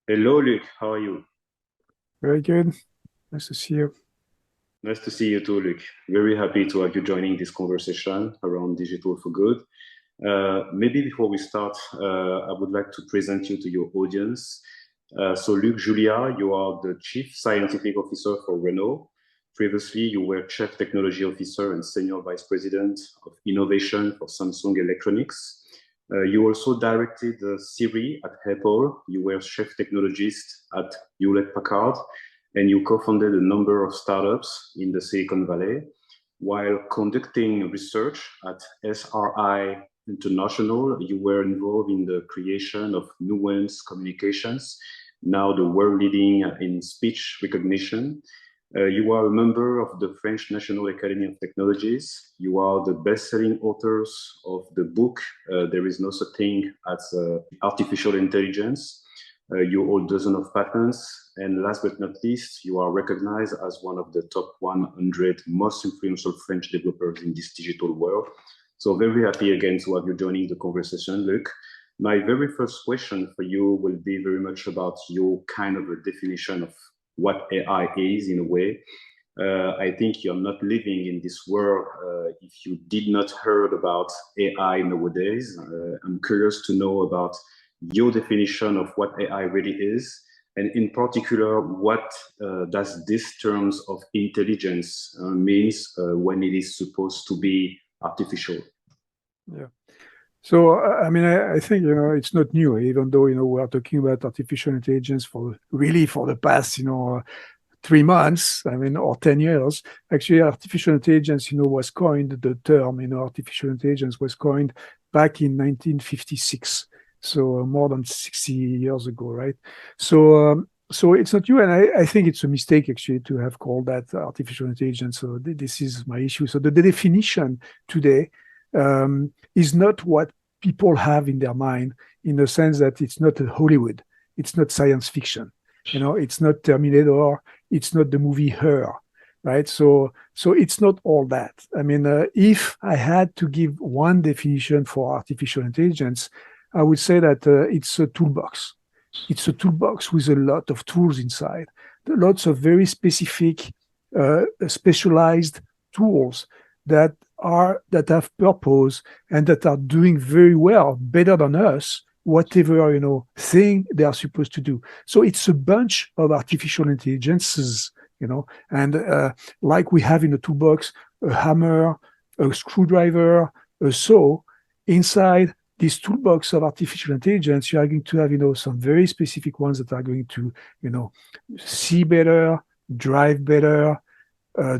Hello, Luc. How are you? Very good. Nice to see you. Nice to see you too, Luc. Very happy to have you joining this conversation around digital for good. Maybe before we start, I would like to present you to your audience. So, Luc JULIA, you are the Chief Scientific Officer for Renault. Previously, you were Chief Technology Officer and Senior Vice President of Innovation for Samsung Electronics. You also directed Siri at Apple. You were Chief Technologist at Hewlett Packard, and you co-founded a number of startups in the Silicon Valley while conducting research at SRI International. You were involved in the creation of Nuance Communications, now the world leading in speech recognition. You are a member of the French National Academy of Technologies. You are the best-selling authors of the book There is no such thing as artificial intelligence. You hold dozens of patents. And last but not least, you are recognized as one of the top 100 most influential French developers in this digital world. So very happy again to have you joining the conversation, Luc. My very first question for you will be very much about your kind of a definition of what AI is in a way. I think you're not living in this world if you did not heard about AI nowadays. I'm curious to know about your definition of what AI really is, and in particular, what does this terms of intelligence means when it is supposed to be artificial? Yeah. So, I think, it's not new, even though, we are talking about artificial intelligence for the past, 3 months, or 10 years. Actually, artificial intelligence, was coined, the term, artificial intelligence was coined back in 1956. So more than 60 years ago, right? So it's not new, and I think it's a mistake actually to have called that artificial intelligence. So this is my issue. So the definition today is not what people have in their mind, in the sense that it's not a Hollywood, it's not science fiction, it's not Terminator, it's not the movie Her, right? So it's not all that. If I had to give one definition for artificial intelligence, I would say that it's a toolbox. It's a toolbox with a lot of tools inside, lots of very specific, specialized tools that have purpose and that are doing very well, better than us, whatever thing they are supposed to do. So it's a bunch of artificial intelligences, and like we have in the toolbox a hammer, a screwdriver, a saw. Inside this toolbox of artificial intelligence, you are going to have some very specific ones that are going to see better, drive better,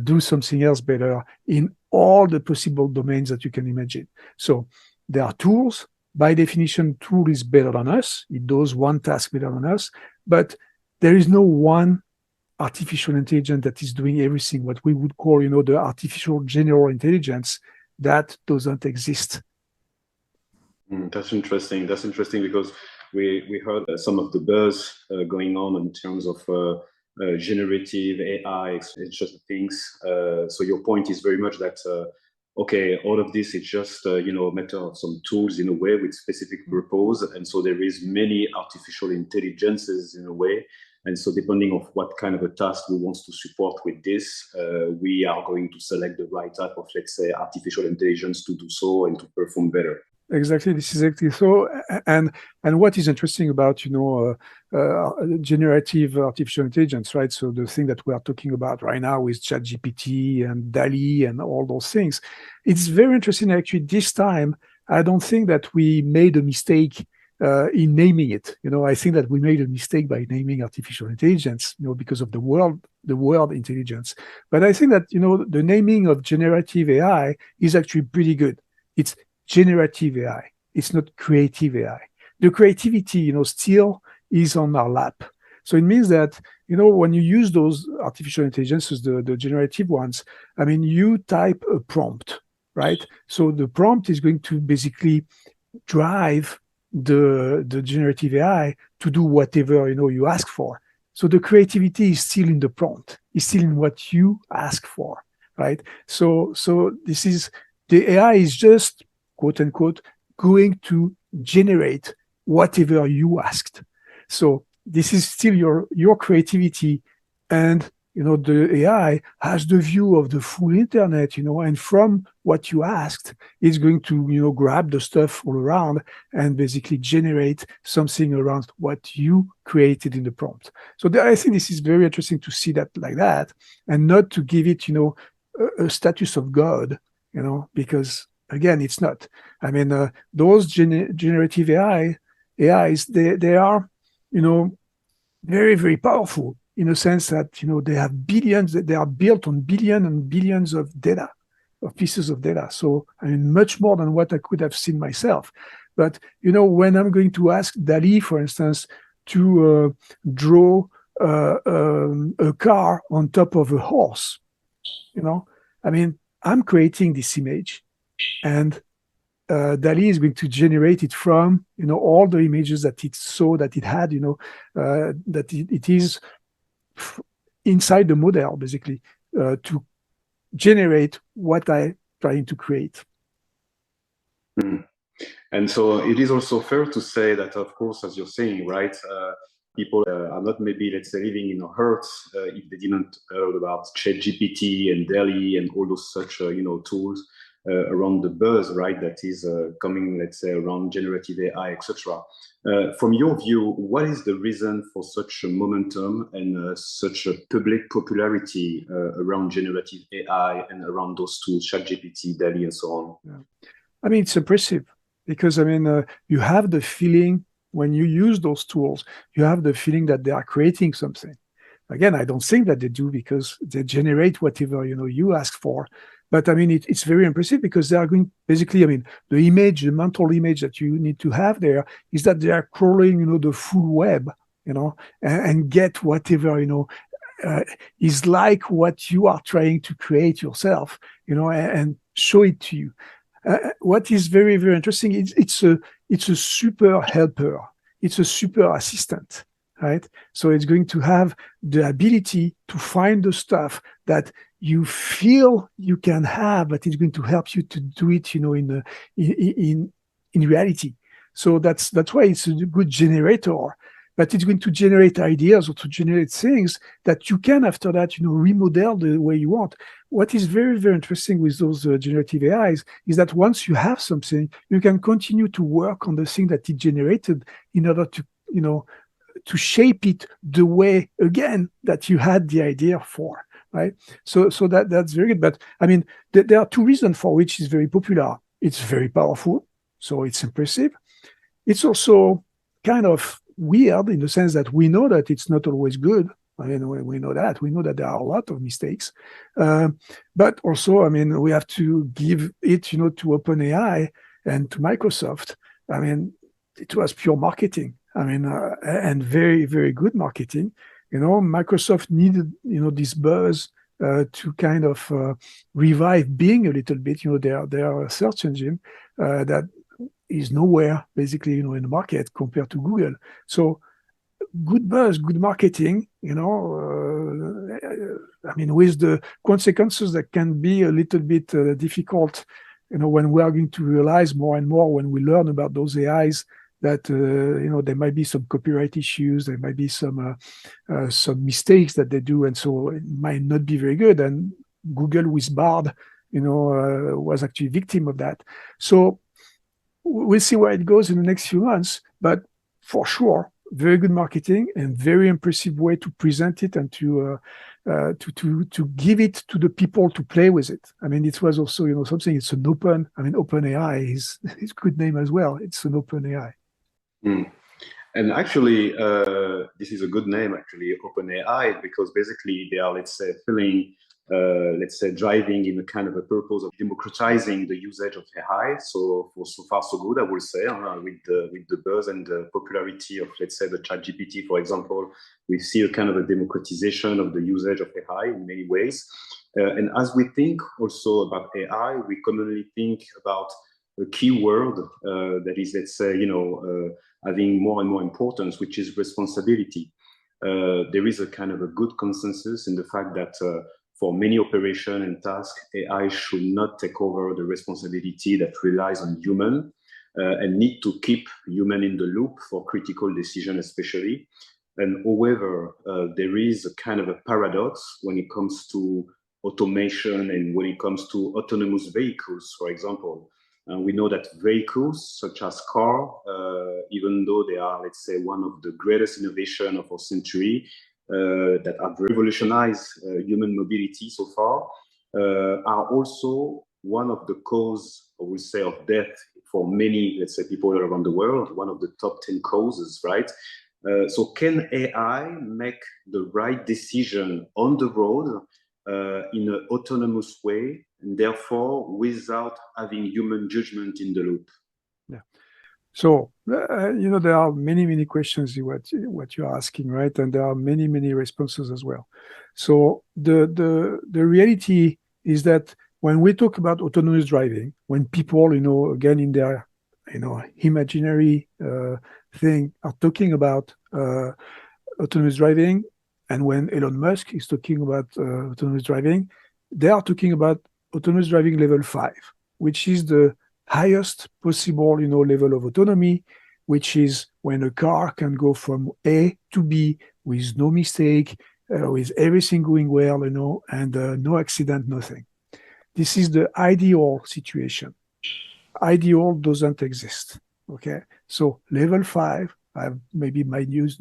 do something else better in all the possible domains that you can imagine. So there are tools. By definition, tool is better than us. It does one task better than us, but there is no one artificial intelligence that is doing everything, what we would call, the artificial general intelligence. That doesn't exist. That's interesting. That's interesting because we heard some of the buzz going on in terms of generative AI, it's just things. So your point is very much that okay, all of this is just a matter of some tools in a way with specific purpose, and so there is many artificial intelligences in a way. And so depending on what kind of a task we want to support with this, we are going to select the right type of, let's say, artificial intelligence to do so and to perform better. Exactly, this is exactly so. And what is interesting about generative artificial intelligence, right? So the thing that we are talking about right now with ChatGPT and DALI and all those things, it's very interesting. Actually, this time I don't think that we made a mistake in naming it. I think that we made a mistake by naming artificial intelligence, because of the word intelligence. But I think that the naming of generative AI is actually pretty good. It's generative AI. It's not creative AI. The creativity, still is on our lap. So it means that, when you use those artificial intelligences, the generative ones, you type a prompt, right? So the prompt is going to basically drive the generative AI to do whatever, you ask for. So the creativity is still in the prompt, is still in what you ask for, right? So this is the AI is just quote unquote going to generate whatever you asked. So this is still your creativity, and the AI has the view of the full internet, and from what you asked, it's going to grab the stuff all around and basically generate something around what you created in the prompt. So I think this is very interesting to see that like that, and not to give it a status of God, because again, it's not. I mean, those generative AIs, they are very, very powerful, in a sense that they have billions, they are built on billions and billions of data, of pieces of data. So I mean, much more than what I could have seen myself. But when I'm going to ask DALL-E, for instance, to draw a car on top of a horse, I mean, I'm creating this image, and DALL-E is going to generate it from all the images that it saw, that it had, that it is inside the model, basically, to generate what I'm trying to create. Mm. And so it is also fair to say that, of course, as you're saying, right, people are not maybe, let's say, living in a hurt if they didn't heard about ChatGPT and DALL-E and all those such, tools around the buzz, right, that is coming, let's say, around generative AI, etc. From your view, what is the reason for such a momentum and such a public popularity around generative AI and around those tools, ChatGPT, DALL-E, and so on? Yeah. I mean, it's impressive because, I mean, you have the feeling when you use those tools, you have the feeling that they are creating something. Again, I don't think that they do, because they generate whatever you ask for. But I mean, it's very impressive because they are going, basically, I mean, the mental image that you need to have there is that they are crawling, the full web, and get whatever, is like what you are trying to create yourself, and show it to you. What is very, very interesting, it's a super helper. It's a super assistant, right? So it's going to have the ability to find the stuff that you feel you can have, but it's going to help you to do it, in reality. So that's why it's a good generator. But it's going to generate ideas or to generate things that you can, after that, remodel the way you want. What is very, very interesting with those generative AIs is that once you have something, you can continue to work on the thing that it generated in order to, to shape it the way, again, that you had the idea for, right? So that's very good. But I mean, there are two reasons for which it's very popular. It's very powerful, so it's impressive. It's also kind of weird in the sense that we know that it's not always good. I mean, we know that. We know that there are a lot of mistakes. But also, I mean, we have to give it, to OpenAI and to Microsoft. I mean, it was pure marketing. I mean, and very, very good marketing. Microsoft needed, this buzz to kind of revive Bing a little bit, their search engine that is nowhere, basically, in the market compared to Google. So good buzz, good marketing, I mean, with the consequences that can be a little bit difficult, when we are going to realize more and more when we learn about those AIs that, there might be some copyright issues, there might be some mistakes that they do, and so it might not be very good. And Google with Bard, was actually a victim of that. So we'll see where it goes in the next few months, but for sure, very good marketing and very impressive way to present it and to give it to the people to play with it. I mean, it was also, something. It's an open. I mean, OpenAI is a good name as well. It's an OpenAI. Mm. And actually, this is a good name, actually, OpenAI, because basically they are, let's say, driving in a kind of a purpose of democratizing the usage of AI. So so far so good, I will say, with the buzz and the popularity of, let's say, the ChatGPT, for example, we see a kind of a democratization of the usage of AI in many ways. And as we think also about AI, we commonly think about a key word that is, let's say, having more and more importance, which is responsibility. There is a kind of a good consensus in the fact that for many operations and tasks, AI should not take over the responsibility that relies on human and need to keep human in the loop for critical decision, especially. And however, there is a kind of a paradox when it comes to automation and when it comes to autonomous vehicles, for example. We know that vehicles such as car, even though they are, let's say, one of the greatest innovation of our century, that have revolutionized human mobility so far, are also one of the cause, I would say, of death for many, let's say, people around the world, one of the top 10 causes, right? So can AI make the right decision on the road in an autonomous way, and therefore without having human judgment in the loop? Yeah. So, there are many questions what you're asking, right? And there are many responses as well. So the reality is that when we talk about autonomous driving, when people, again, in their, imaginary thing are talking about autonomous driving, and when Elon Musk is talking about autonomous driving, they are talking about autonomous driving level 5, which is the highest possible, level of autonomy, which is when a car can go from A to B with no mistake, with everything going well, and no accident, nothing. This is the ideal situation. Ideal doesn't exist. Okay, so level 5. I have maybe my news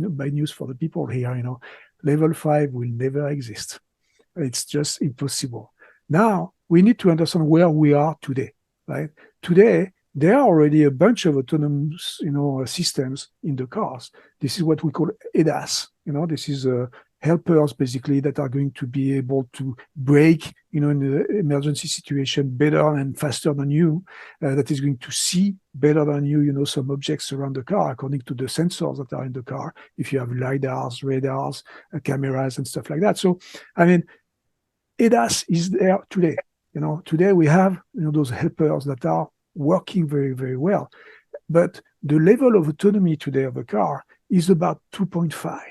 for the people here. Level 5 will never exist. It's just impossible. Now we need to understand where we are today. Right? Today, there are already a bunch of autonomous, systems in the cars. This is what we call ADAS. This is helpers basically that are going to be able to brake, in the emergency situation better and faster than you. That is going to see better than you, some objects around the car according to the sensors that are in the car. If you have lidars, radars, cameras, and stuff like that. So, I mean, ADAS is there today. Today we have those helpers that are working very well, but the level of autonomy today of a car is about 2.5,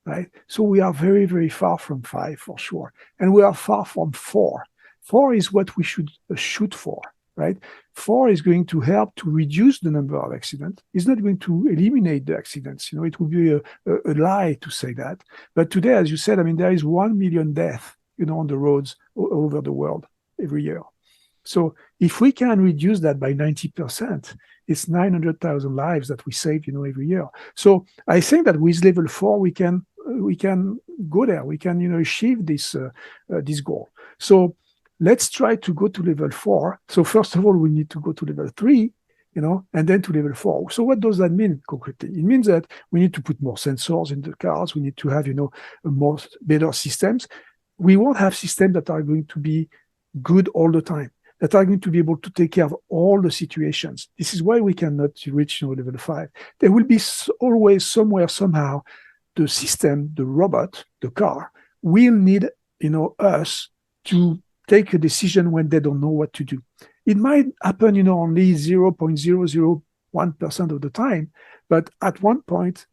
right? So we are very far from 5 for sure, and we are far from 4. 4 is what we should shoot for, right? 4 is going to help to reduce the number of accidents. It's not going to eliminate the accidents. It would be a lie to say that. But today, as you said, I mean, there is 1 million deaths, on the roads all over the world every year. So if we can reduce that by 90%, it's 900,000 lives that we save, every year. So I think that with level 4, we can go there. We can, achieve this goal. So let's try to go to level 4. So first of all, we need to go to level 3, and then to level 4. So what does that mean concretely? It means that we need to put more sensors in the cars. We need to have, better systems. We won't have systems that are going to be good all the time, that are going to be able to take care of all the situations. This is why we cannot reach level 5. There will be always somewhere, somehow, the system, the robot, the car, will need us to take a decision when they don't know what to do. It might happen only 0.001% of the time, but at one point,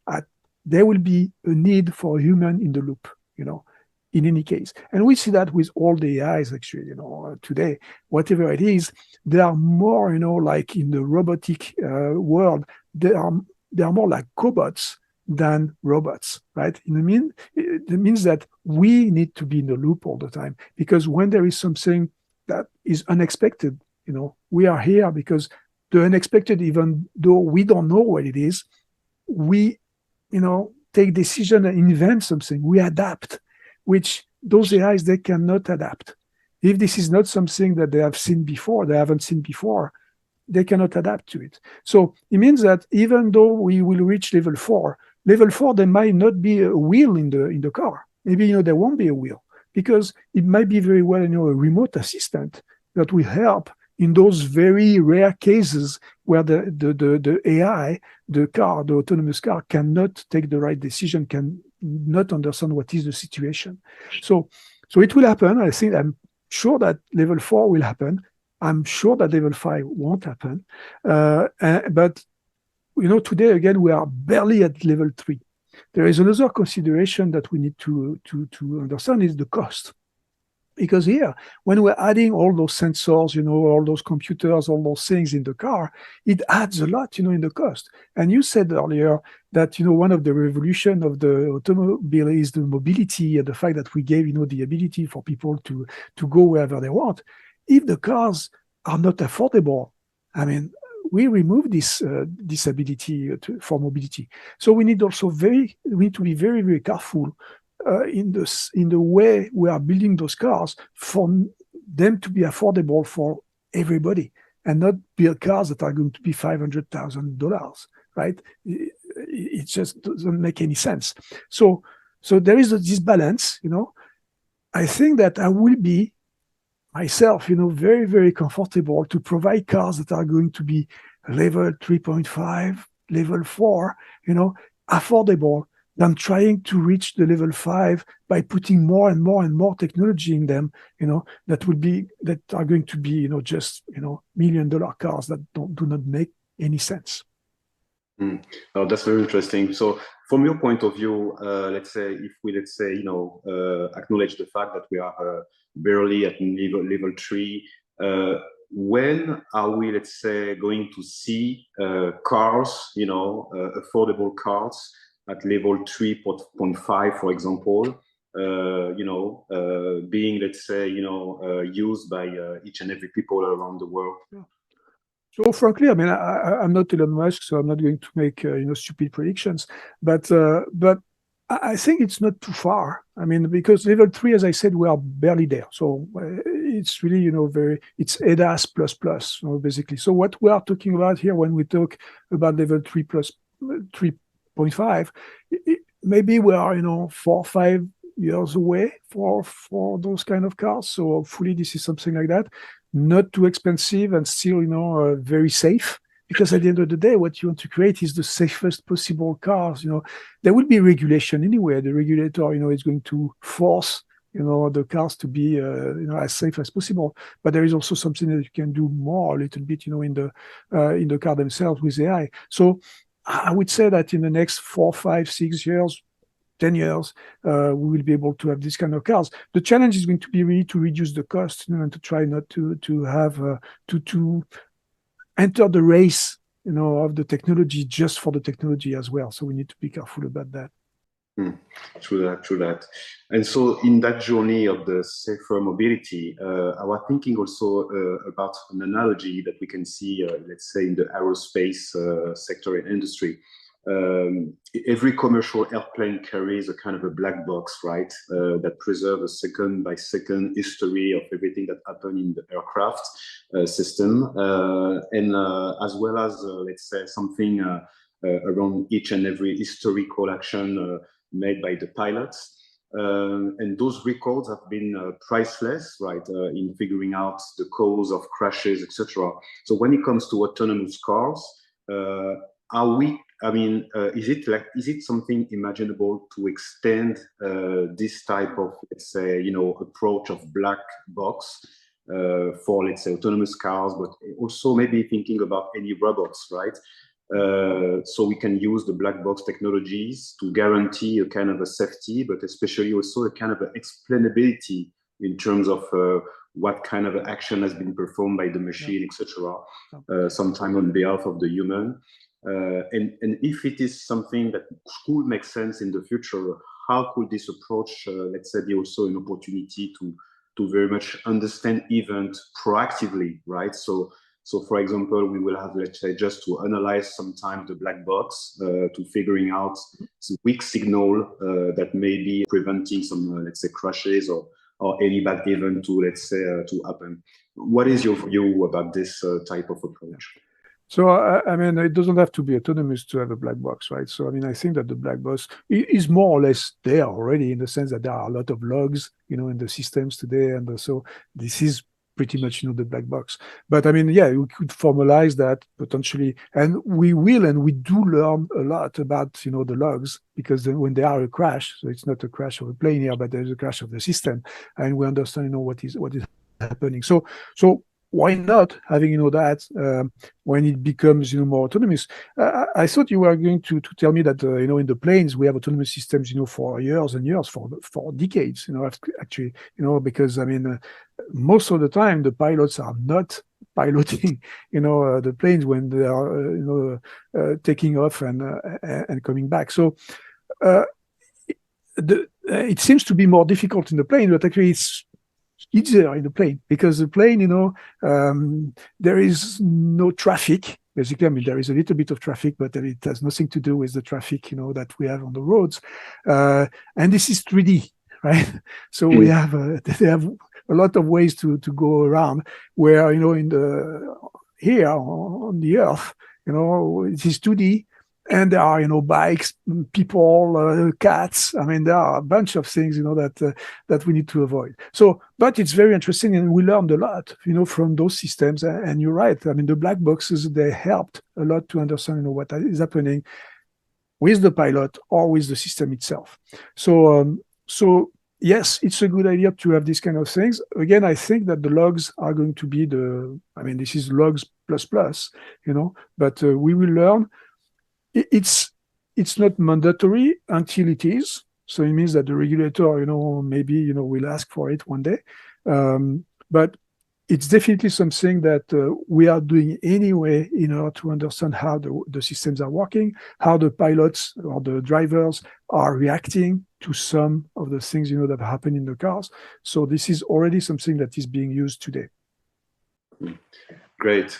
there will be a need for a human in the loop, in any case. And we see that with all the AIs, actually, today, whatever it is, there are more, like in the robotic world, they are more like cobots than robots, right? It means that we need to be in the loop all the time, because when there is something that is unexpected, we are here because the unexpected, even though we don't know what it is, we, take decision and invent something. We adapt, which those AIs, they cannot adapt. If this is not something that they haven't seen before, they cannot adapt to it. So it means that even though we will reach level 4, there might not be a wheel in the car. Maybe, there won't be a wheel, because it might be very well, a remote assistant that will help in those very rare cases where the AI, the autonomous car, cannot take the right decision, can not understand what is the situation. So it will happen. I'm sure that level 4 will happen. I'm sure that level 5 won't happen. But today, again, we are barely at level 3. There is another consideration that we need to understand is the cost. Because here, when we're adding all those sensors, all those computers, all those things in the car, it adds a lot, in the cost. And you said earlier that, one of the revolution of the automobile is the mobility and the fact that we gave, the ability for people to go wherever they want. If the cars are not affordable, I mean, we remove this ability for mobility. So we need to be very, very careful in the way we are building those cars for them to be affordable for everybody, and not build cars that are going to be $500,000, right? It just doesn't make any sense. So there is this balance, I think that I will be myself, very, very comfortable to provide cars that are going to be level 3.5, level 4, affordable, than trying to reach the level 5 by putting more and more and more technology in them, that are going to be, just, $1 million cars that do not make any sense. Oh, that's very interesting. So from your point of view, let's say acknowledge the fact that we are barely at level 3, when are we, let's say, going to see cars, affordable cars at level 3.5, for example, being, let's say, used by each and every people around the world? Yeah. So frankly, I mean, I'm not Elon Musk, so I'm not going to make stupid predictions. But I think it's not too far. I mean, because level 3, as I said, we are barely there. So it's really, it's ADAS plus, basically. So what we are talking about here when we talk about level 3 plus 3.5, maybe we are, 4 or 5 years away for those kind of cars. So hopefully this is something like that. Not too expensive and still, very safe. Because at the end of the day, what you want to create is the safest possible cars. There will be regulation anyway. The regulator, is going to force, the cars to be, as safe as possible. But there is also something that you can do more, a little bit, in the car themselves with AI. So I would say that in the next 4, 5, 6 years, 10 years, we will be able to have this kind of cars. The challenge is going to be really to reduce the cost, and to try not to have to enter the race, of the technology just for the technology as well. So we need to be careful about that. True that. And so in that journey of the safer mobility, I was thinking also about an analogy that we can see, let's say, in the aerospace sector and industry. Every commercial airplane carries a kind of a black box, right? That preserves a second by second history of everything that happened in the aircraft system, and as well as, let's say, something around each and every historical action made by the pilots. And those records have been priceless, right, in figuring out the cause of crashes, etc. So when it comes to autonomous cars, is it something imaginable to extend this type of, let's say, approach of black box for, let's say, autonomous cars, but also maybe thinking about any robots, right? So we can use the black box technologies to guarantee a kind of a safety, but especially also a kind of an explainability in terms of what kind of action has been performed by the machine, etc. Sometime on behalf of the human. And if it is something that could make sense in the future, how could this approach, let's say, be also an opportunity to very much understand event proactively, right? So for example, we will have, let's say, just to analyze sometimes the black box to figuring out the weak signal that may be preventing some, let's say, crashes or any bad event to, let's say, to happen. What is your view about this type of approach? So, I mean, it doesn't have to be autonomous to have a black box, right? So, I mean, I think that the black box is more or less there already, in the sense that there are a lot of logs, in the systems today. And so this is pretty much, the black box. But I mean, yeah, we could formalize that potentially. And we will, and we do learn a lot about, the logs, because when there are a crash, so it's not a crash of a plane here, but there's a crash of the system. And we understand, what is happening. So why not having that when it becomes more autonomous? I thought you were going to tell me that in the planes we have autonomous systems for years and years, for decades. Actually, because I mean, most of the time the pilots are not piloting the planes when they are taking off and coming back. So it seems to be more difficult in the plane, but actually it's easier in the plane, because the plane, there is no traffic. Basically, I mean, there is a little bit of traffic, but it has nothing to do with the traffic, that we have on the roads. And this is 3D, right? So we have, they have a lot of ways to go around, where, here on the Earth, it is 2D. And there are, bikes, people, cats. I mean, there are a bunch of things, that we need to avoid. So, but it's very interesting, and we learned a lot, from those systems. And you're right. I mean, the black boxes, they helped a lot to understand, what is happening with the pilot or with the system itself. So, yes, it's a good idea to have these kind of things. Again, I think that the logs are going to be this is logs plus, but we will learn. It's not mandatory until it is. So it means that the regulator, maybe, will ask for it one day. But it's definitely something that we are doing anyway in order to understand how the systems are working, how the pilots or the drivers are reacting to some of the things, that happen in the cars. So this is already something that is being used today. Great.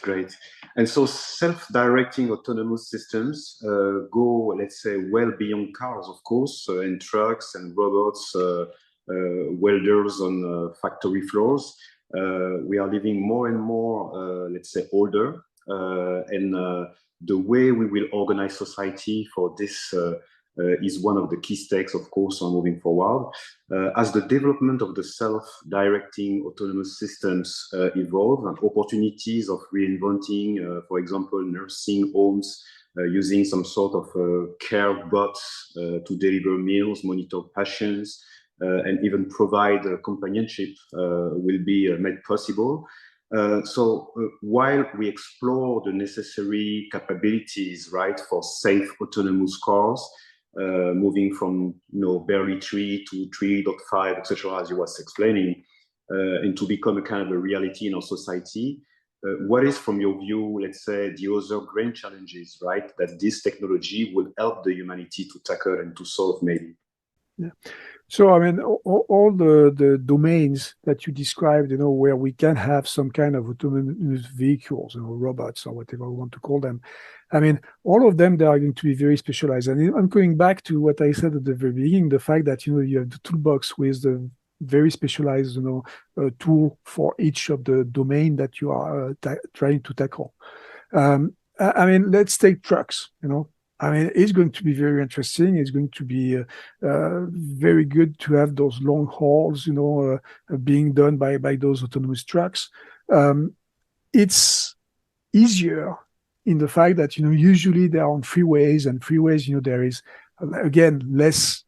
And so self-directing autonomous systems go, let's say, well beyond cars, of course, and trucks and robots, welders on factory floors. We are living more and more, let's say, older, and the way we will organize society for this is one of the key stakes, of course, on moving forward. As the development of the self-directing autonomous systems evolve, and opportunities of reinventing, for example, nursing homes using some sort of care bots to deliver meals, monitor patients, and even provide companionship will be made possible. So while we explore the necessary capabilities, right, for safe autonomous cars, moving from barely 3 to 3.5, etc., as you was explaining, and to become a kind of a reality in our society. What is, from your view, let's say, the other grand challenges, right, that this technology will help the humanity to tackle and to solve, maybe? Yeah. So, I mean, all the domains that you described, where we can have some kind of autonomous vehicles, robots or whatever we want to call them. I mean, all of them, they are going to be very specialized. And I'm going back to what I said at the very beginning, the fact that, you have the toolbox with the very specialized, tool for each of the domain that you are trying to tackle. I mean, let's take trucks, I mean, it's going to be very interesting. It's going to be very good to have those long hauls, being done by those autonomous trucks. It's easier in the fact that, usually they are on freeways, and freeways, there is, again, less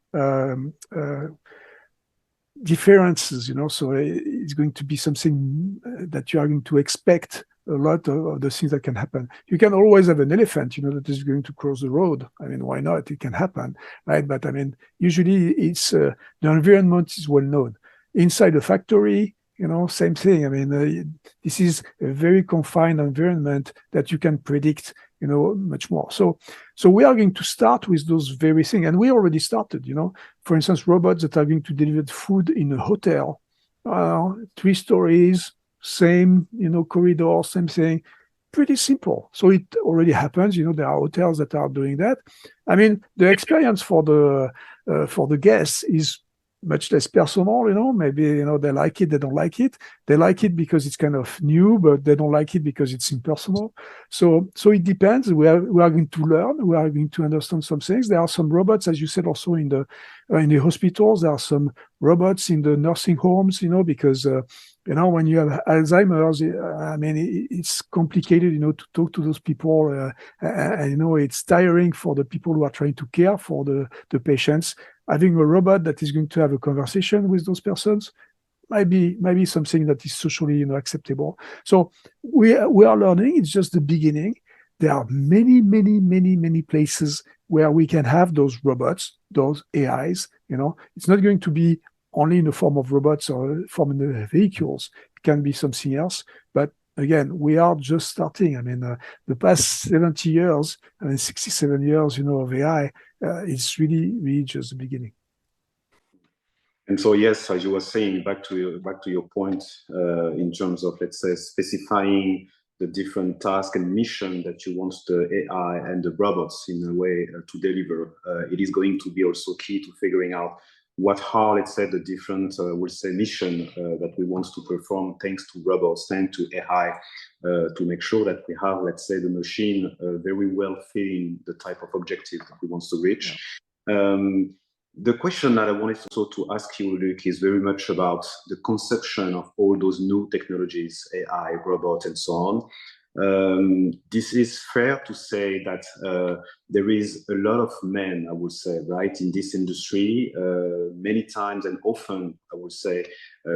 differences, so it's going to be something that you are going to expect a lot of the things that can happen. You can always have an elephant, that is going to cross the road. I mean, why not? It can happen, right? But I mean, usually it's the environment is well known. Inside a factory, same thing. I mean, this is a very confined environment that you can predict, much more. So we are going to start with those very things, and we already started. For instance, robots that are going to deliver food in a hotel, 3 stories. Same, corridor, same thing, pretty simple. So it already happens. There are hotels that are doing that. I mean, the experience for the guests is much less personal. Maybe they like it, they don't like it. They like it because it's kind of new, but they don't like it because it's impersonal. So it depends. We are going to learn. We are going to understand some things. There are some robots, as you said, also in the hospitals. There are some robots in the nursing homes. Because when you have Alzheimer's, I mean, it's complicated, to talk to those people, and it's tiring for the people who are trying to care for the patients. Having a robot that is going to have a conversation with those persons, might be something that is socially, acceptable. So we are learning. It's just the beginning. There are many places where we can have those robots, those AIs. It's not going to be only in the form of robots or form in the vehicles. It can be something else. But again, we are just starting. I mean, the past 70 years, 67 years, of AI, it's really just the beginning. And so, yes, as you were saying, back to your point, in terms of, let's say, specifying the different tasks and mission that you want the AI and the robots in a way to deliver, it is going to be also key to figuring out what are, let's say, the different, we'll say, mission that we want to perform thanks to robots, thanks to AI, to make sure that we have, let's say, the machine very well fitting the type of objective that we want to reach. Yeah. The question that I wanted also to ask you, Luc, is very much about the conception of all those new technologies, AI, robots, and so on. This is fair to say that there is a lot of men, I would say, right, in this industry, many times and often, I would say,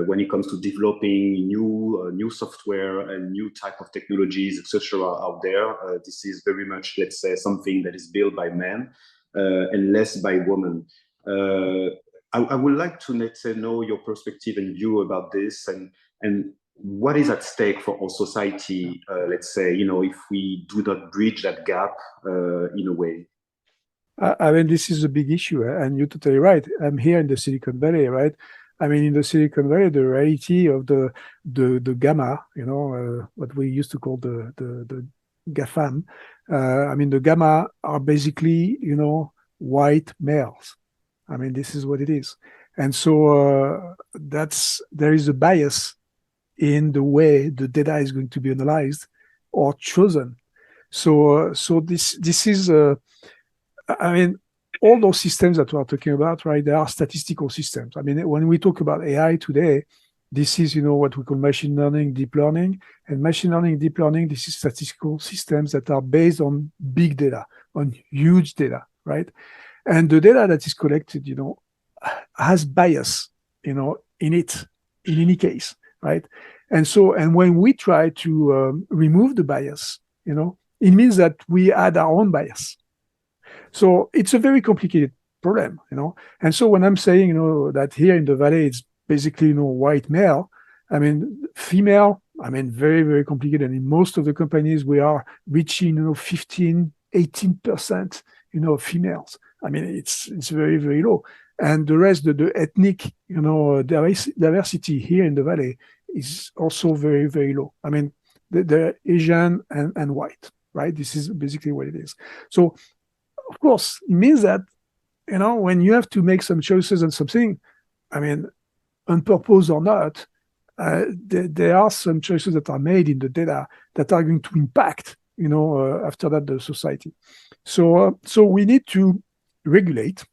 when it comes to developing new software and new type of technologies, etc., out there. This is very much, let's say, something that is built by men and less by women. I would like to, let's say, know your perspective and view about this, and what is at stake for our society, let's say, if we do not bridge that gap in a way. I mean, this is a big issue, and you're totally right. I'm here in the Silicon Valley, right? I mean, in the Silicon Valley, the reality of the gamma, what we used to call the GAFAM. I mean, the gamma are basically, white males. I mean, this is what it is. And so there is a bias in the way the data is going to be analyzed or chosen. So this is, I mean, all those systems that we are talking about, right, they are statistical systems. I mean, when we talk about AI today, this is, what we call machine learning, deep learning. And machine learning, deep learning, this is statistical systems that are based on big data, on huge data, right? And the data that is collected, has bias, in it, in any case, right? And when we try to remove the bias, it means that we add our own bias. So it's a very complicated problem, And so when I'm saying, that here in the Valley, it's basically, white male, I mean, female, I mean, very, very complicated. And in most of the companies, we are reaching, 15, 18%, females. I mean, it's very, very low. And the rest, the ethnic, diversity here in the Valley is also very, very low. I mean, they're Asian and white, right? This is basically what it is. So, of course, it means that, when you have to make some choices on something, I mean, on purpose or not, there are some choices that are made in the data that are going to impact, after that, the society. So we need to regulate.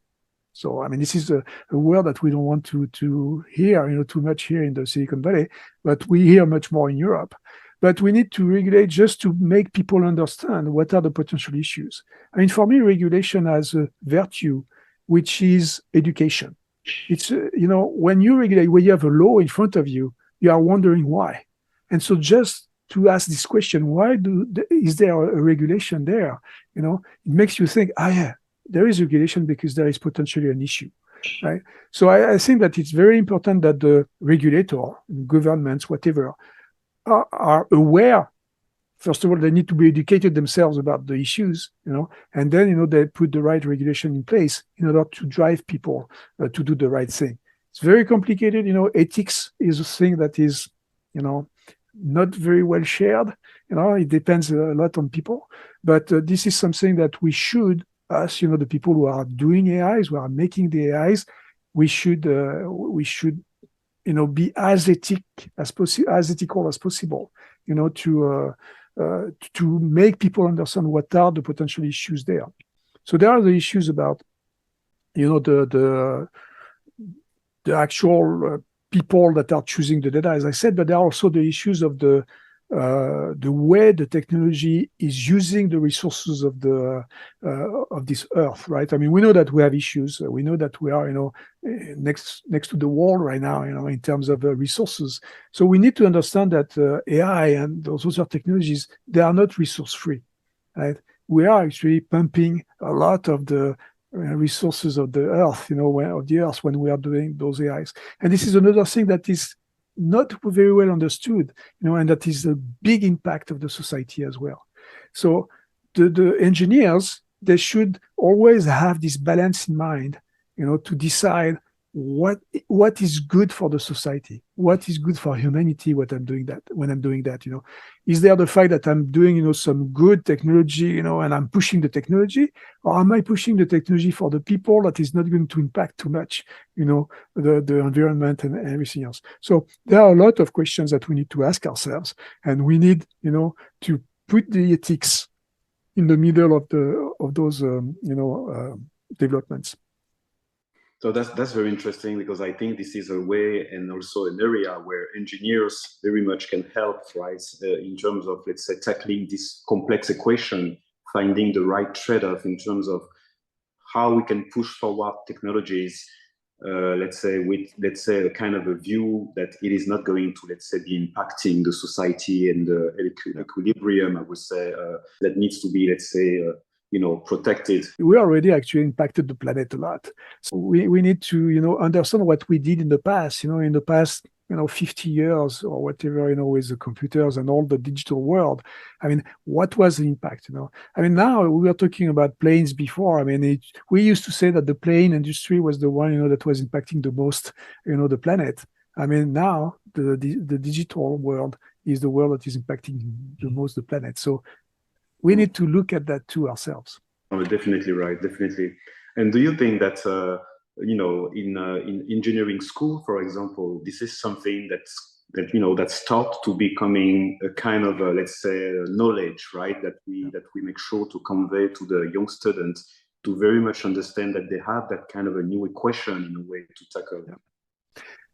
So, I mean, this is a word that we don't want to hear, too much here in the Silicon Valley, but we hear much more in Europe. But we need to regulate just to make people understand what are the potential issues. I mean, for me, regulation has a virtue, which is education. It's, when you regulate, when you have a law in front of you, you are wondering why. And so just to ask this question, is there a regulation there? It makes you think, yeah, there is regulation because there is potentially an issue, right? So I think that it's very important that the regulator, governments, whatever, are aware. First of all, they need to be educated themselves about the issues, and then, they put the right regulation in place in order to drive people to do the right thing. It's very complicated. Ethics is a thing that is, not very well shared. It depends a lot on people, but this is something that we should, us, the people who are doing AIs, who are making the AIs, we should, be as ethical as possible, to make people understand what are the potential issues there. So there are the issues about, the actual people that are choosing the data, as I said, but there are also the issues of the the way the technology is using the resources of this earth, right? I mean, we know that we have issues. We know that we are, next to the wall right now, in terms of resources. So we need to understand that AI and those other technologies, they are not resource free, right? We are actually pumping a lot of the resources of the earth, when we are doing those AIs. And this is another thing that is not very well understood, and that is a big impact of the society as well. So the engineers, they should always have this balance in mind, to decide what is good for the society, what is good for humanity, when I'm doing that. Is there the fact that I'm doing, some good technology, and I'm pushing the technology, or am I pushing the technology for the people that is not going to impact too much, the environment and everything else? So there are a lot of questions that we need to ask ourselves, and we need, to put the ethics in the middle of those, developments. So that's very interesting, because I think this is a way and also an area where engineers very much can help, right? In terms of, let's say, tackling this complex equation, finding the right trade-off in terms of how we can push forward technologies, let's say a kind of a view that it is not going to, let's say, be impacting the society and the equilibrium, I would say, that needs to be, let's say, protected. We already actually impacted the planet a lot. So we need to, understand what we did in the past, in the past, 50 years or whatever, with the computers and all the digital world. I mean, what was the impact, I mean, now we were talking about planes before. I mean, we used to say that the plane industry was the one, that was impacting the most, the planet. I mean, now the digital world is the world that is impacting the most the planet. So we need to look at that too ourselves. Oh, definitely right, definitely. And do you think that in engineering school, for example, this is something that's taught to becoming a kind of let's say knowledge, right? That we make sure to convey to the young students to very much understand that they have that kind of a new equation in a way to tackle.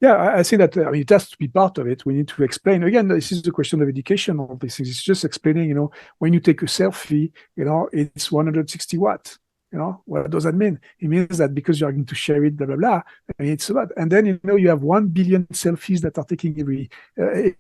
Yeah, I think that it has to be part of it. We need to explain. Again, this is the question of education. All these things. It's just explaining. When you take a selfie, it's 160 watts. What does that mean? It means that because you are going to share it, blah blah blah. I mean, it's a lot. And then you have 1 billion selfies that are taken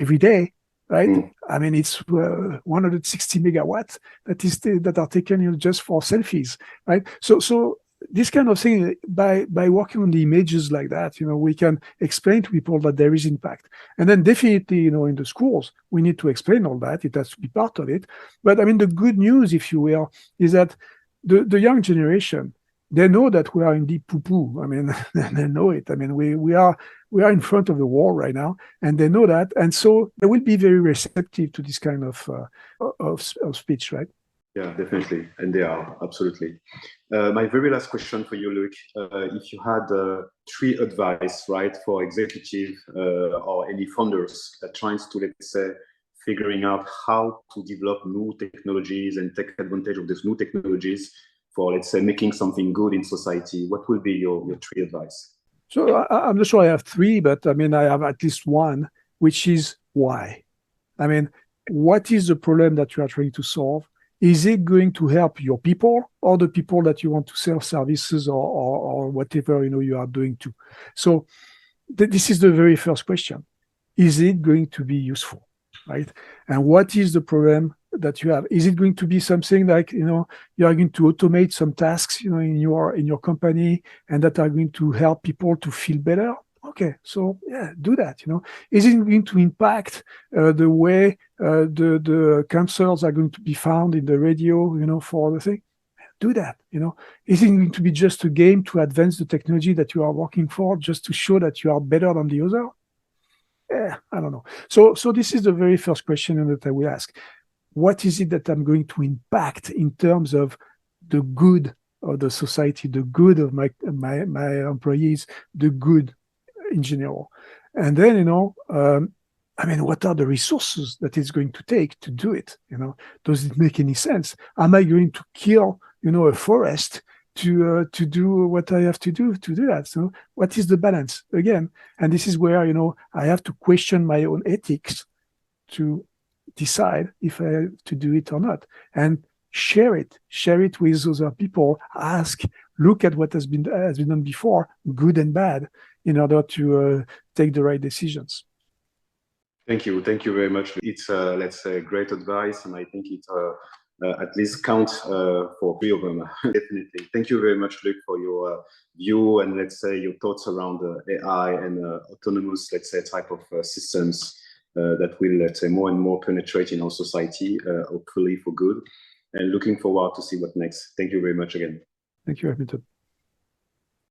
every day, right? I mean, it's 160 megawatts that are taken just for selfies, right? So this kind of thing, by working on the images like that, we can explain to people that there is impact. And then definitely, in the schools, we need to explain all that. It has to be part of it. But I mean, the good news, if you will, is that the young generation, they know that we are in deep poo-poo. I mean, they know it. I mean, we are in front of the wall right now, and they know that. And so they will be very receptive to this kind of speech, right? Yeah, definitely. And they are, absolutely. My very last question for you, Luc, if you had 3 advice, right, for executive or any founders that tries to, let's say, figuring out how to develop new technologies and take advantage of these new technologies for, let's say, making something good in society, what will be your 3 advice? So I'm not sure I have 3, but I mean, I have at least 1, which is why. I mean, what is the problem that you are trying to solve? Is it going to help your people or the people that you want to sell services or whatever you are doing to? So this is the very first question. Is it going to be useful, right? And what is the problem that you have? Is it going to be something like you are going to automate some tasks in your company and that are going to help people to feel better? Okay, so yeah, do that. Is it going to impact the way the cancers are going to be found in the radio, for the thing? Do that. Is it going to be just a game to advance the technology that you are working for, just to show that you are better than the other? I don't know. So this is the very first question that I will ask. What is it that I'm going to impact in terms of the good of the society, the good of my employees, the good in general? And then, I mean, what are the resources that it's going to take to do it? Does it make any sense? Am I going to kill, a forest to do what I have to do that? So what is the balance again? And this is where, I have to question my own ethics to decide if I have to do it or not. And share it with other people. Ask, look at what has been done before, good and bad, in order to take the right decisions. Thank you very much. It's let's say great advice, and I think it at least counts for 3 of them. Definitely. Thank you very much, Luc, for your view and let's say your thoughts around AI and autonomous, let's say, type of systems that will, let's say, more and more penetrate in our society, hopefully for good. And looking forward to see what next. Thank you very much again. Thank you, Hamilton.